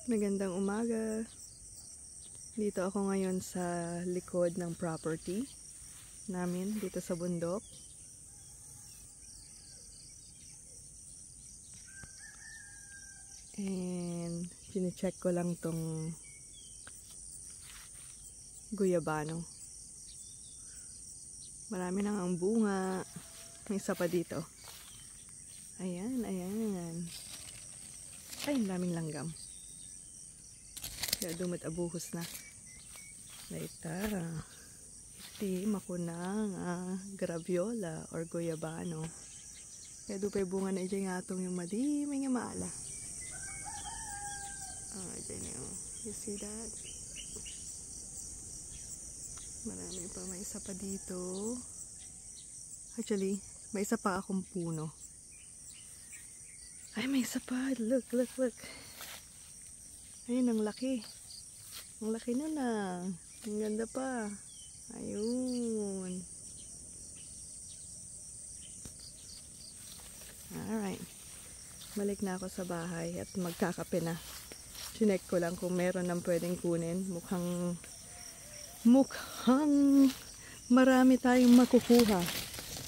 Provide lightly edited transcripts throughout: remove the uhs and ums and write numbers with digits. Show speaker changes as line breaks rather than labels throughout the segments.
Magandang umaga. Dito ako ngayon sa likod ng property namin dito sa bundok. And chine-check ko lang tong guyabano. Marami nang ang bunga. May isa pa dito. Ayan, ayan. Ay, ang daming langgam. Kaya dumit abuhos na. Laita. Iti makunang graviola or guyabano. Kaya dupay bunga na ijay nga itong yung madiming yung maala. Ijay na yung. You see that? Marami pa. May isa pa dito. Actually, may isa pa akong puno. Ay, may isa pa. Look, look, look. Ayun, ang laki. Ang laki nun ah. Ang ganda pa. Ayun. Alright. Balik na ako sa bahay at magkakape na. Chinek ko lang kung meron ng pwedeng kunin. Mukhang marami tayong makukuha.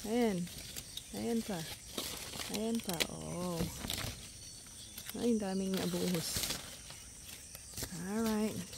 Ayan. Ayan pa. Ayan pa. Oh. Ay, daming nabuhos. Alright.